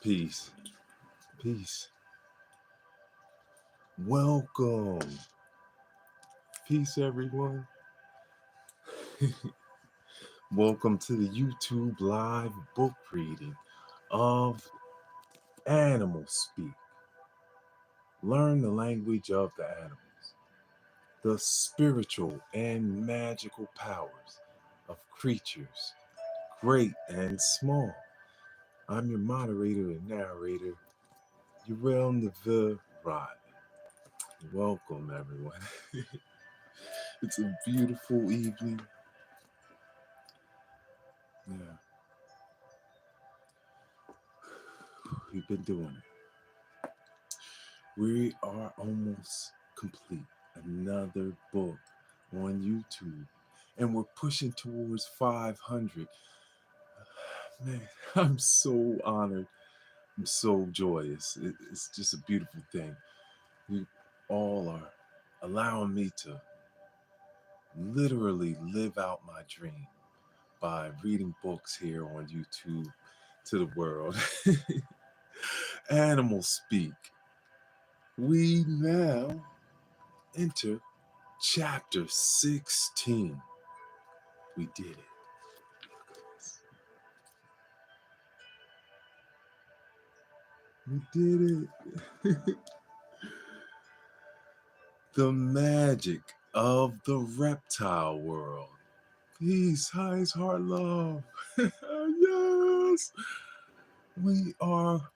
Peace. Peace. Welcome. Peace, everyone. Welcome to the YouTube live book reading of Animal Speak. Learn the language of the animals, the spiritual and magical powers of creatures, great and small. I'm your moderator and narrator, Uriel. Welcome, everyone. It's a beautiful evening. Yeah, we've been doing it. We are almost complete. Another book on YouTube. And we're pushing towards 500. Man, I'm so honored. I'm so joyous. It's just a beautiful thing. You all are allowing me to literally live out my dream by reading books here on YouTube to the world. Animal Speak. We now enter chapter 16. We did it. We did it. The magic of the reptile world. Peace, highest heart, love. Yes. We are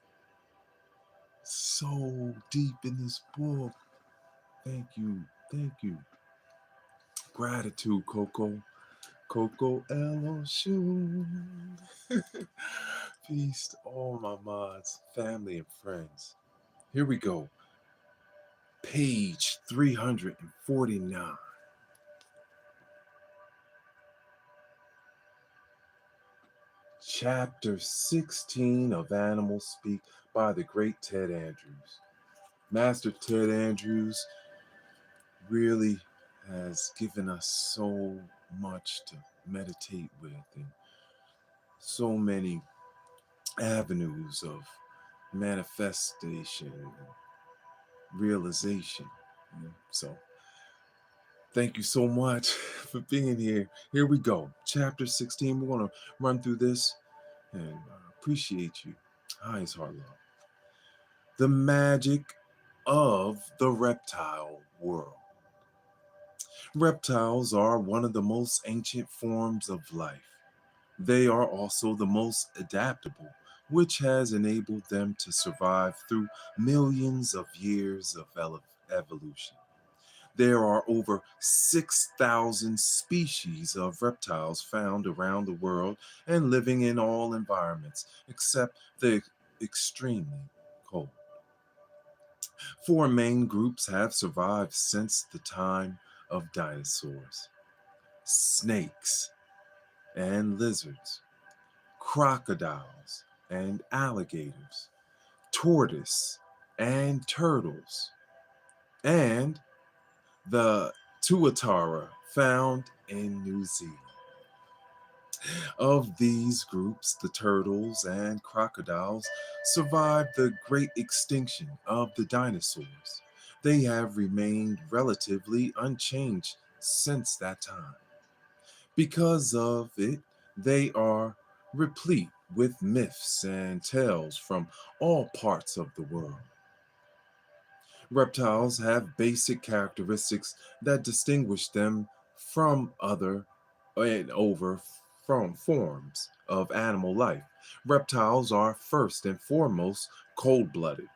so deep in this book. Thank you. Thank you. Gratitude, Coco. Coco Eloshun. Peace to all my mods, family, and friends. Here we go. Page 349. Chapter 16 of Animal Speak by the great Ted Andrews. Master Ted Andrews really has given us so much to meditate with and so many avenues of manifestation and realization. So thank you so much for being here. Here we go. Chapter 16. We're going to run through this and appreciate you. Highest heart love. The magic of the reptile world. Reptiles are one of the most ancient forms of life. They are also the most adaptable, which has enabled them to survive through millions of years of evolution. There are over 6,000 species of reptiles found around the world and living in all environments except the extremely cold. Four main groups have survived since the time of dinosaurs: snakes and lizards, crocodiles and alligators, tortoise and turtles, and the tuatara found in New Zealand. Of these groups, the turtles and crocodiles survived the great extinction of the dinosaurs. They have remained relatively unchanged since that time. Because of it, they are replete with myths and tales from all parts of the world. Reptiles have basic characteristics that distinguish them from other and over from forms of animal life. Reptiles are first and foremost cold-blooded.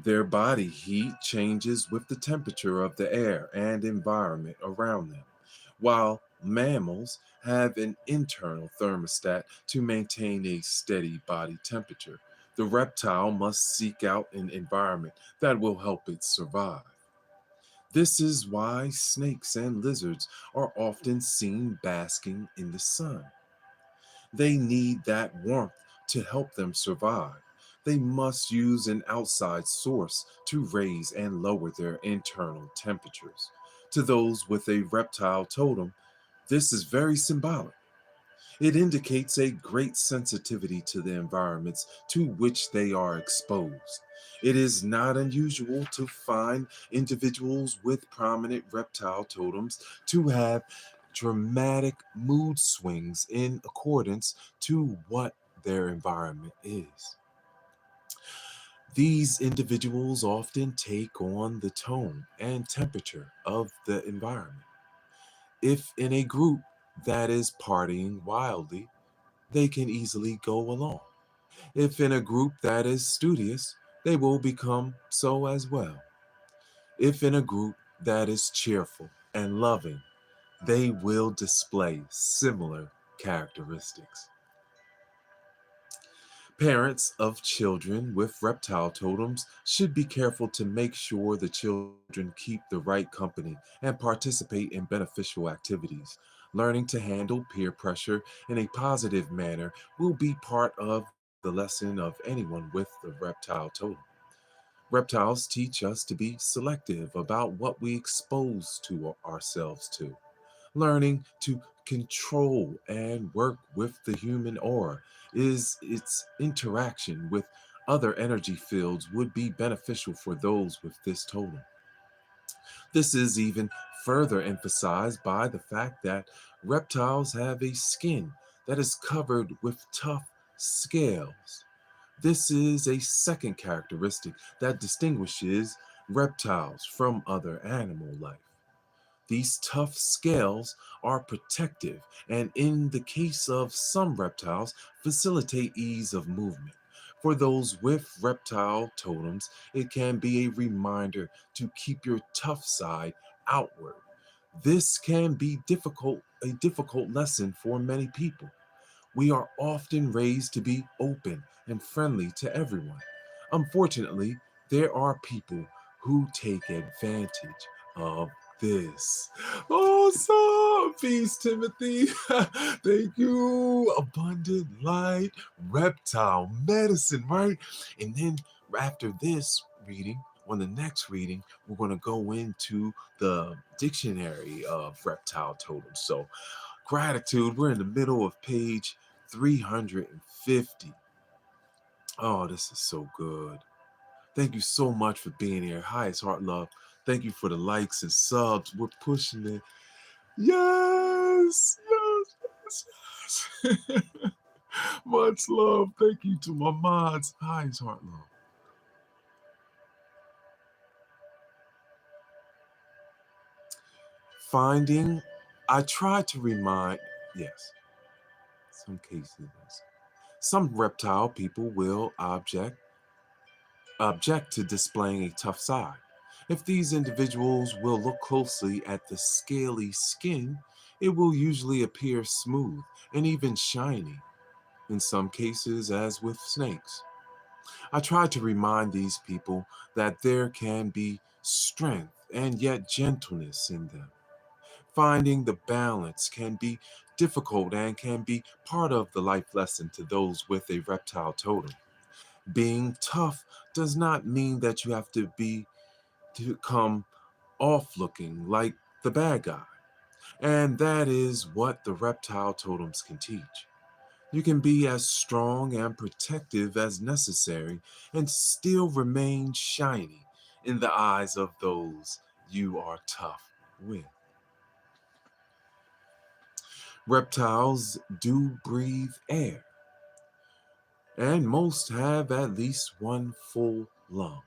Their body heat changes with the temperature of the air and environment around them, while mammals have an internal thermostat to maintain a steady body temperature. The reptile must seek out an environment that will help it survive. This is why snakes and lizards are often seen basking in the sun. They need that warmth to help them survive. They must use an outside source to raise and lower their internal temperatures. To those with a reptile totem, this is very symbolic. It indicates a great sensitivity to the environments to which they are exposed. It is not unusual to find individuals with prominent reptile totems to have dramatic mood swings in accordance to what their environment is. These individuals often take on the tone and temperature of the environment. If in a group that is partying wildly, they can easily go along. If in a group that is studious, they will become so as well. If in a group that is cheerful and loving, they will display similar characteristics. Parents of children with reptile totems should be careful to make sure the children keep the right company and participate in beneficial activities. Learning to handle peer pressure in a positive manner will be part of the lesson of anyone with the reptile totem. Reptiles teach us to be selective about what we expose to ourselves to. Learning to control and work with the human aura is its interaction with other energy fields would be beneficial for those with this totem. This is even further emphasized by the fact that reptiles have a skin that is covered with tough scales. This is a second characteristic that distinguishes reptiles from other animal life. These tough scales are protective and, in the case of some reptiles, facilitate ease of movement. For those with reptile totems, it can be a reminder to keep your tough side outward. This can be a difficult lesson for many people. We are often raised to be open and friendly to everyone. Unfortunately, there are people who take advantage of this. Awesome! Peace, Timothy. Thank you. Abundant light, reptile medicine, right? And then after this reading, on the next reading, we're going to go into the dictionary of reptile totems. So, gratitude, we're in the middle of page 350. Oh, this is so good. Thank you so much for being here. Highest heart love. Thank you for the likes and subs. We're pushing it. Yes, yes, yes, yes. Much love. Thank you to my mods. Highest heart love. Finding, I try to remind, yes, some cases. Some reptile people will object to displaying a tough side. If these individuals will look closely at the scaly skin, it will usually appear smooth and even shiny, in some cases, as with snakes. I try to remind these people that there can be strength and yet gentleness in them. Finding the balance can be difficult and can be part of the life lesson to those with a reptile totem. Being tough does not mean that you have to come off looking like the bad guy. And that is what the reptile totems can teach. You can be as strong and protective as necessary and still remain shiny in the eyes of those you are tough with. Reptiles do breathe air, and most have at least one full lung.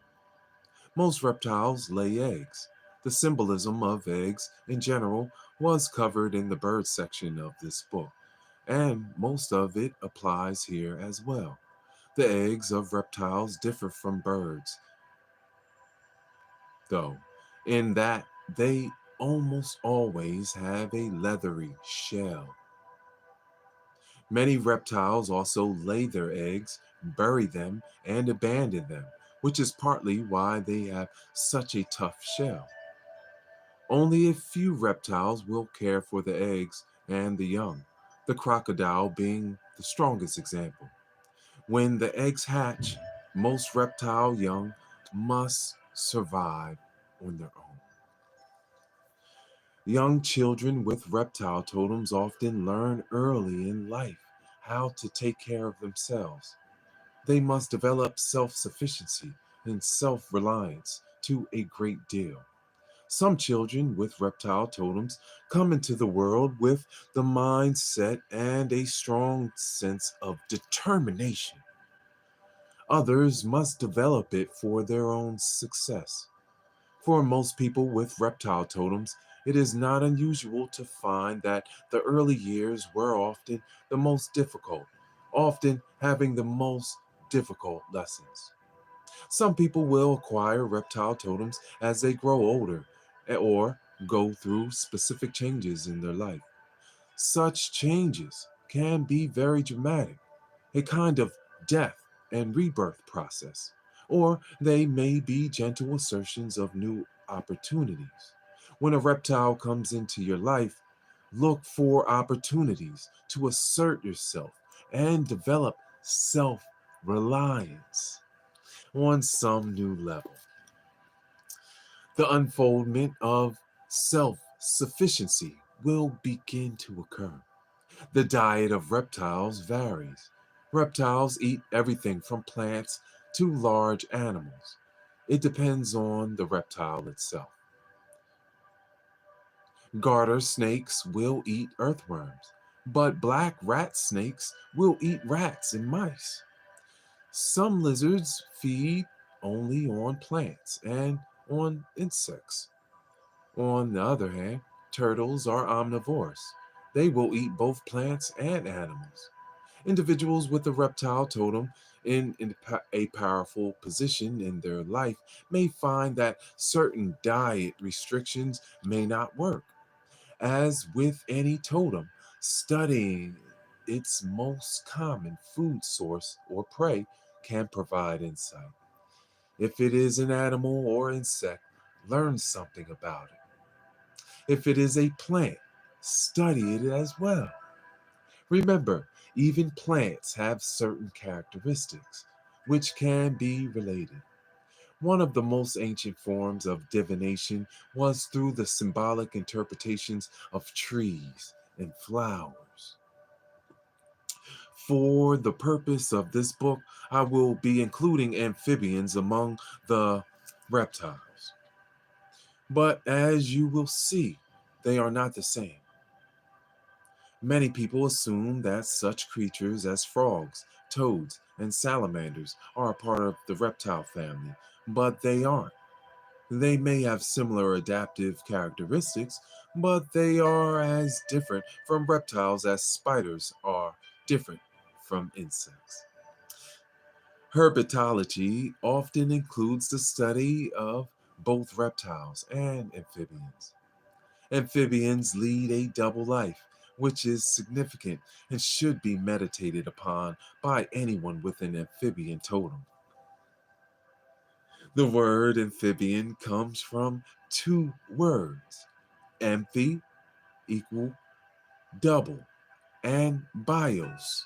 Most reptiles lay eggs. The symbolism of eggs in general was covered in the bird section of this book, and most of it applies here as well. The eggs of reptiles differ from birds, though, in that they almost always have a leathery shell. Many reptiles also lay their eggs, bury them, and abandon them, which is partly why they have such a tough shell. Only a few reptiles will care for the eggs and the young, the crocodile being the strongest example. When the eggs hatch, most reptile young must survive on their own. Young children with reptile totems often learn early in life how to take care of themselves. They must develop self sufficiency and self reliance to a great deal. Some children with reptile totems come into the world with the mindset and a strong sense of determination. Others must develop it for their own success. For most people with reptile totems, it is not unusual to find that the early years were often the most difficult, often having the most difficult lessons. Some people will acquire reptile totems as they grow older or go through specific changes in their life. Such changes can be very dramatic, a kind of death and rebirth process, or they may be gentle assertions of new opportunities. When a reptile comes into your life, look for opportunities to assert yourself and develop self reliance on some new level. The unfoldment of self sufficiency will begin to occur. The diet of reptiles varies. Reptiles eat everything from plants to large animals. It depends on the reptile itself. Garter snakes will eat earthworms, but black rat snakes will eat rats and mice. Some lizards feed only on plants and on insects. On the other hand, turtles are omnivores. They will eat both plants and animals. Individuals with a reptile totem in a powerful position in their life may find that certain diet restrictions may not work. As with any totem, studying its most common food source or prey can provide insight. If it is an animal or insect, learn something about it. If it is a plant, study it as well. Remember, even plants have certain characteristics which can be related. One of the most ancient forms of divination was through the symbolic interpretations of trees and flowers. For the purpose of this book, I will be including amphibians among the reptiles. But as you will see, they are not the same. Many people assume that such creatures as frogs, toads, and salamanders are a part of the reptile family, but they aren't. They may have similar adaptive characteristics, but they are as different from reptiles as spiders are different from insects. Herpetology often includes the study of both reptiles and amphibians. Amphibians lead a double life, which is significant and should be meditated upon by anyone with an amphibian totem. The word amphibian comes from two words: amphi equal double, and bios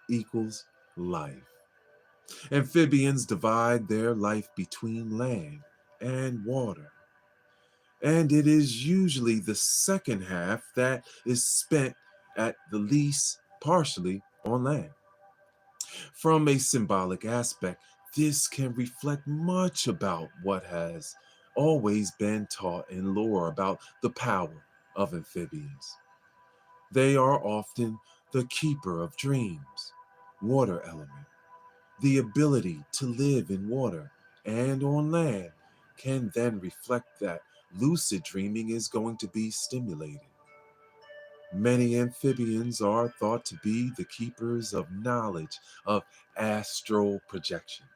equals life. Amphibians divide their life between land and water, and it is usually the second half that is spent at the least partially on land. From a symbolic aspect, this can reflect much about what has always been taught in lore about the power of amphibians. They are often the keeper of dreams, water element, the ability to live in water and on land can then reflect that lucid dreaming is going to be stimulated. Many amphibians are thought to be the keepers of knowledge of astral projection.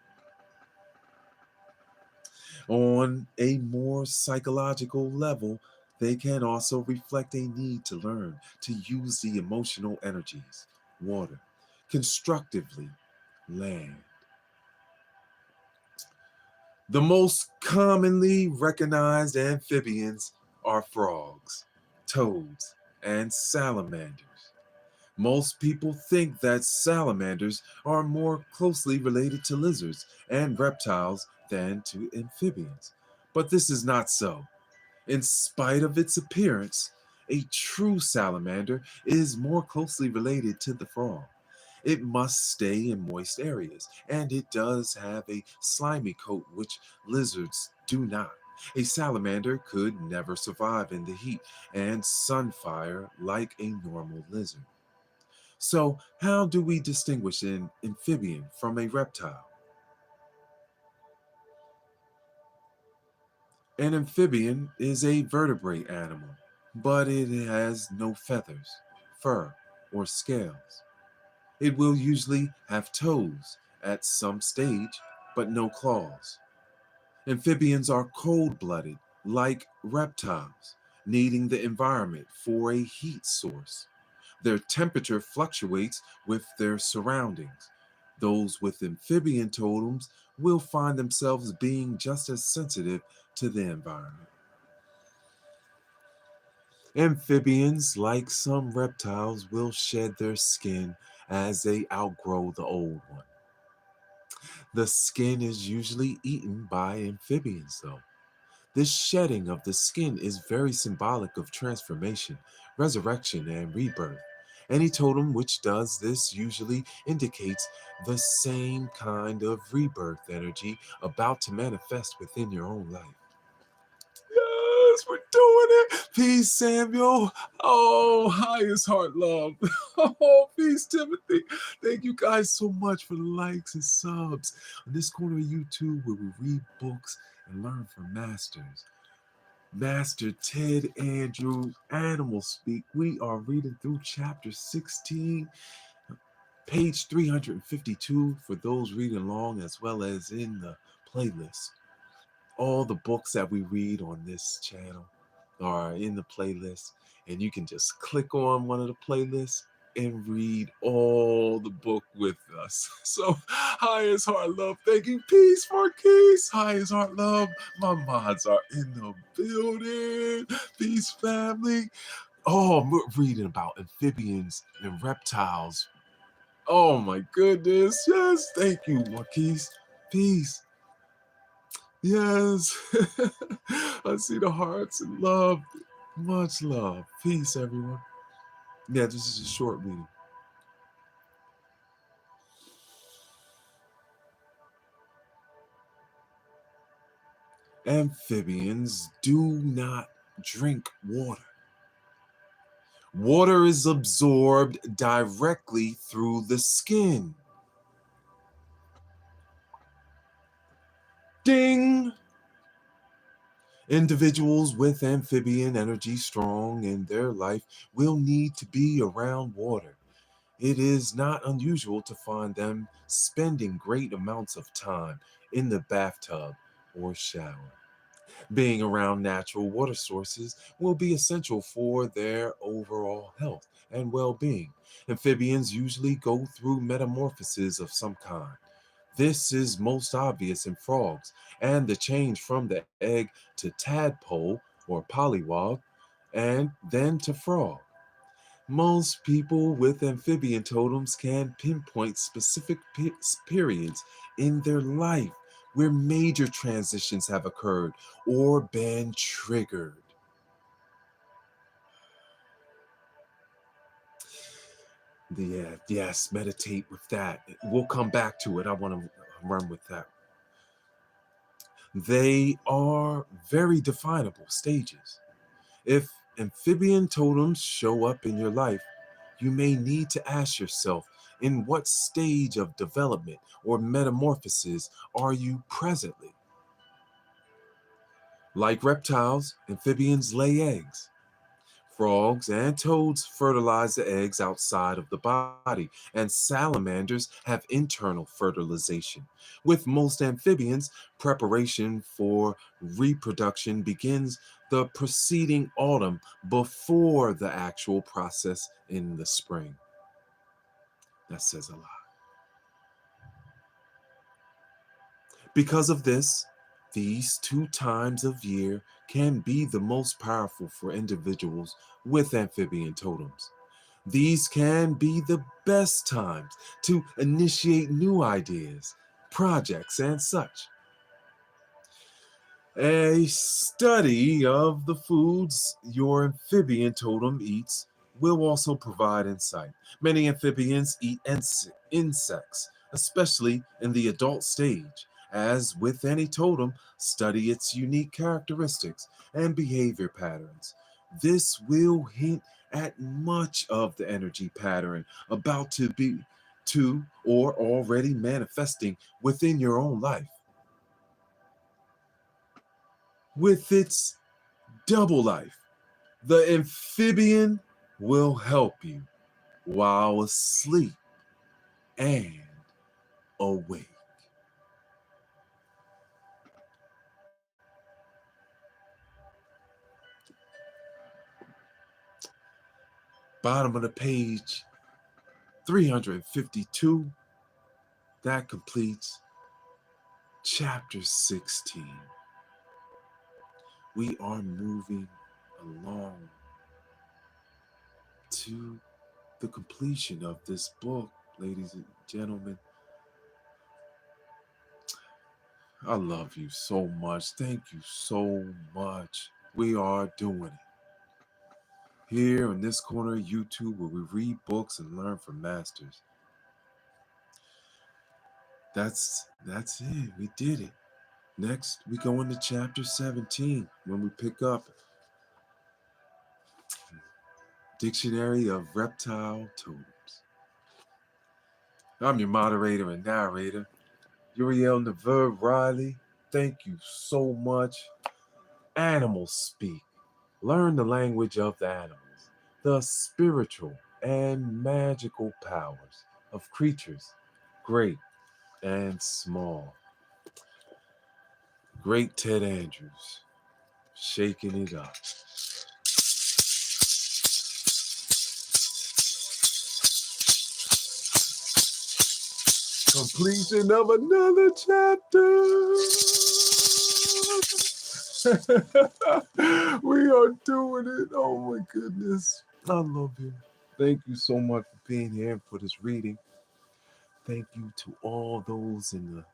On a more psychological level, they can also reflect a need to learn to use the emotional energies, water, constructively, land. The most commonly recognized amphibians are frogs, toads, and salamanders. Most people think that salamanders are more closely related to lizards and reptiles than to amphibians, but this is not so. In spite of its appearance, a true salamander is more closely related to the frog. It must stay in moist areas, and it does have a slimy coat, which lizards do not. A salamander could never survive in the heat and sunfire like a normal lizard. So, how do we distinguish an amphibian from a reptile? An amphibian is a vertebrate animal, but it has no feathers, fur, or scales. It will usually have toes at some stage, but no claws. Amphibians are cold blooded, like reptiles, needing the environment for a heat source. Their temperature fluctuates with their surroundings. Those with amphibian totems will find themselves being just as sensitive to the environment. Amphibians, like some reptiles, will shed their skin as they outgrow the old one. The skin is usually eaten by amphibians, though. This shedding of the skin is very symbolic of transformation, resurrection, and rebirth. Any totem which does this usually indicates the same kind of rebirth energy about to manifest within your own life. Yes, we're doing it. Peace, Samuel. Oh, highest heart love. Oh, peace, Timothy. Thank you guys so much for the likes and subs on this corner of YouTube where we read books and learn from masters. Master Ted Andrew, Animal Speak. We are reading through chapter 16, page 352 for those reading along, as well as in the playlist. All the books that we read on this channel are in the playlist, and you can just click on one of the playlists and read all the book with us. So, highest heart love, thank you. Peace for Keys. Highest heart love. My mods are in the building. Peace, family. Oh, we're reading about amphibians and reptiles. Oh my goodness. Yes, thank you, Marquise. Peace. Yes. I see the hearts and love. Much love. Peace, everyone. Yeah, this is a short reading. Amphibians do not drink water. Water is absorbed directly through the skin. Ding! Individuals with amphibian energy strong in their life will need to be around water. It is not unusual to find them spending great amounts of time in the bathtub or shower. Being around natural water sources will be essential for their overall health and well being. Amphibians usually go through metamorphoses of some kind. This is most obvious in frogs, and the change from the egg to tadpole or pollywog, and then to frog. Most people with amphibian totems can pinpoint specific periods in their life where major transitions have occurred or been triggered. Yes, meditate with that. We'll come back to it. I want to run with that. They are very definable stages. If amphibian totems show up in your life, you may need to ask yourself, in what stage of development or metamorphosis are you presently? Like reptiles, amphibians lay eggs. Frogs and toads fertilize the eggs outside of the body, and salamanders have internal fertilization. With most amphibians, preparation for reproduction begins the preceding autumn before the actual process in the spring. That says a lot. Because of this, these two times of year can be the most powerful for individuals with amphibian totems. These can be the best times to initiate new ideas, projects, and such. A study of the foods your amphibian totem eats will also provide insight. Many amphibians eat insects, especially in the adult stage. As with any totem, study its unique characteristics and behavior patterns. This will hint at much of the energy pattern about to or already manifesting within your own life. With its double life, the amphibian will help you while asleep and awake. Bottom of the page 352, that completes chapter 16. We are moving along to the completion of this book, ladies and gentlemen. I love you so much. Thank you so much. We are doing it. Here in this corner of YouTube where we read books and learn from masters. That's it. We did it. Next, we go into chapter 17 when we pick up Dictionary of Reptile Totems. I'm your moderator and narrator, Uriel Riley. Thank you so much. Animals speak. Learn the language of the animals, the spiritual and magical powers of creatures, great and small. Great Ted Andrews, shaking it up. Completion of another chapter. We are doing it. Oh my goodness. I love you. Thank you so much for being here and for this reading. Thank you to all those in the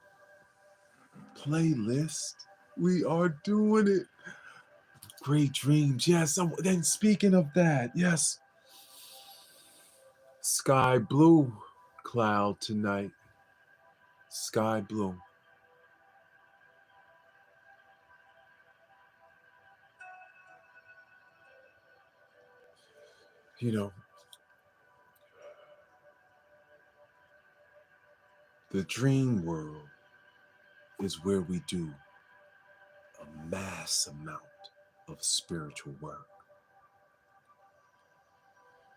playlist. We are doing it. Great dreams. Yes. Then speaking of that, yes. Sky blue cloud tonight. Sky blue. You know, the dream world is where we do a mass amount of spiritual work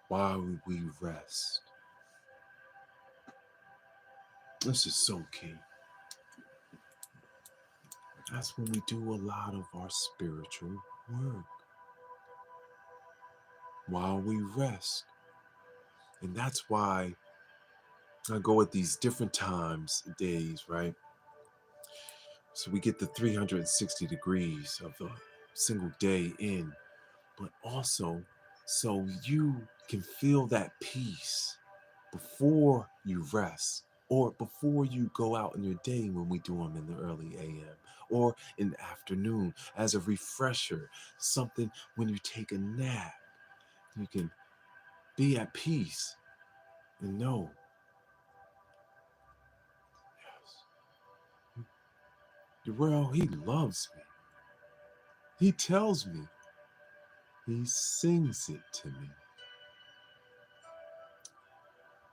while we rest. This is so key. That's when we do a lot of our spiritual work while we rest. And that's why I go at these different times, days, right? So we get the 360 degrees of a single day in, but also so you can feel that peace before you rest or before you go out in your day when we do them in the early AM or in the afternoon as a refresher, something when you take a nap, you can be at peace and know, yes, Uriel, he loves me. He tells me. He sings it to me.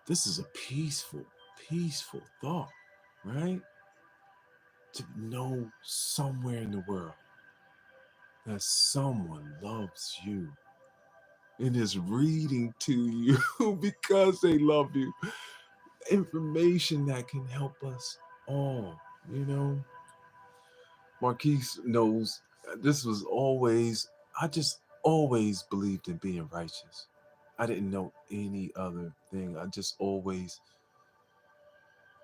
This is a peaceful, peaceful thought, right? To know somewhere in the world that someone loves you and is reading to you because they love you. Information that can help us all, you know. Marquise knows this was always, I just always believed in being righteous. I didn't know any other thing. I just always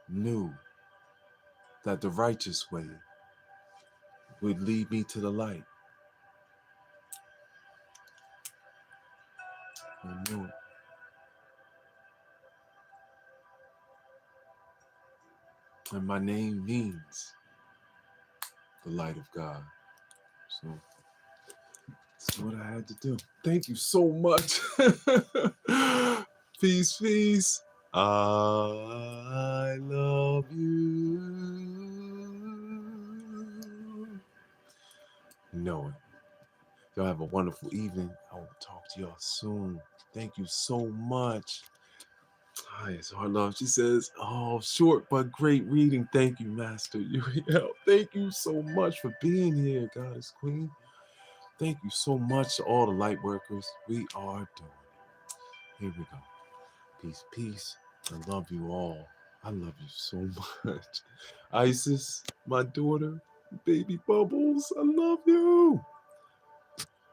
knew that the righteous way would lead me to the light. I knew it. And my name means the light of God. So that's what I had to do. Thank you so much. Peace, peace. I love you. Know it. Y'all have a wonderful evening. I will talk to y'all soon. Thank you so much. Hi, it's Hard Love. She says, oh, short but great reading. Thank you, Master Uriel. Thank you so much for being here, Goddess Queen. Thank you so much to all the light workers. We are doing it. Here we go. Peace, peace. I love you all. I love you so much. Isis, my daughter, baby Bubbles, I love you.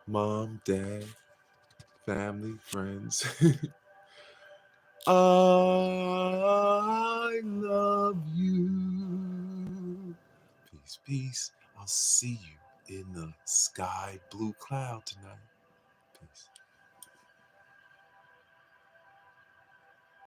Mom, dad, family, friends. I love you. Peace, peace. I'll see you in the sky blue cloud tonight. Peace.